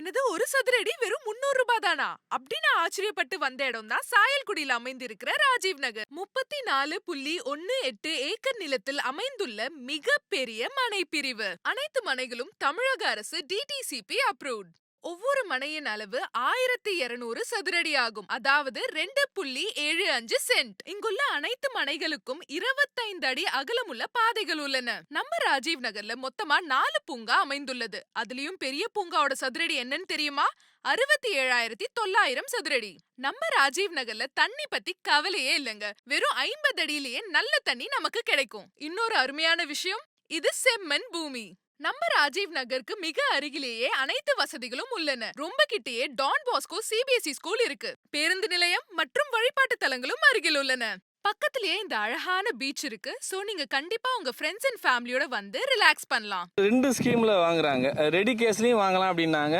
என்னது ஒரு சதுர அடி வெறும் 300 ரூபாய் தானா? அப்படின்னு ஆச்சரியப்பட்டு வந்த இடம் தான் சாயல்குடியில் அமைந்திருக்கிற ராஜீவ் நகர். 34.18 ஏக்கர் நிலத்தில் அமைந்துள்ள மிகப்பெரிய மனை பிரிவு. அனைத்து மனைகளும் தமிழக அரசு டிடிசிபி அப்ரூவ்ட். ஒவ்வொரு மனையின் அளவு 1200 சதுரடி ஆகும். அதாவது 2.75 சென்ட். இங்குள்ள அனைத்து மனைகளுக்கும் 25 அடி அகலமுள்ள பாதைகள் உள்ளன. நம்ம ராஜீவ் நகர்ல மொத்தமா 4 பூங்கா அமைந்துள்ளது. அதுலயும் பெரிய பூங்காவோட சதுரடி என்னன்னு தெரியுமா? 67,900 சதுரடி. நம்ம ராஜீவ் நகர்ல தண்ணி பத்தி கவலையே இல்லங்க. வெறும் 50 அடியிலேயே நல்ல தண்ணி நமக்கு கிடைக்கும். இன்னொரு அருமையான விஷயம், இது செம்மண் பூமி. நம்ம ராஜீவ் நகருக்கு மிக அருகிலேயே அனைத்து வசதிகளும் உள்ளன. ரொம்ப கிட்டேயே டான் பாஸ்கோ சிபிஎஸ்இ ஸ்கூல் இருக்கு. பேருந்து நிலையம் மற்றும் வழிபாட்டு தலங்களும் அருகில் உள்ளன. பக்கத்திலேயே இந்த அழகான பீச் இருக்கு. சோ நீங்க கண்டிப்பா உங்க ஃப்ரெண்ட்ஸ் அண்ட் ஃபேமிலியோட வந்து ரிலாக்ஸ் பண்ணலாம். 2 ஸ்கீம்ல வாங்குறாங்க. ரெடி கேஷ்லயும் வாங்கலாம் அப்படின்னாங்க.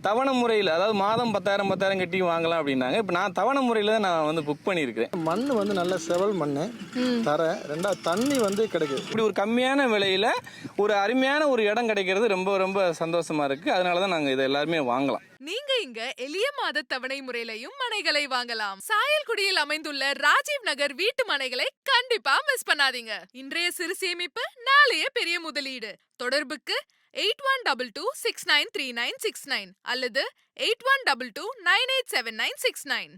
தவணை முறையில், அதாவது மாதம் 10,000 கட்டியும் வாங்கலாம் அப்படின்னாங்க. இப்போ நான் தவணை முறையில் தான் நான் வந்து புக் பண்ணியிருக்கிறேன். மண் வந்து நல்ல செவல் மண் தர, ரெண்டாவது தண்ணி வந்து கிடைக்குது. இப்படி ஒரு கம்மியான விலையில ஒரு அருமையான ஒரு இடம் கிடைக்கிறது ரொம்ப ரொம்ப சந்தோஷமா இருக்கு. அதனால தான் நாங்கள் இதை எல்லாருமே வாங்கலாம். நீங்க இங்க எளிய மாத தவணை முறையிலையும் மனைகளை வாங்கலாம். சாயல்குடியில் அமைந்துள்ள ராஜீவ் நகர் வீட்டு மனைகளை கண்டிப்பா மிஸ் பண்ணாதீங்க. இன்றைய சிறு சேமிப்பு, நாளைய பெரிய முதலீடு. தொடர்புக்கு 8122693969 அல்லது 8122987969.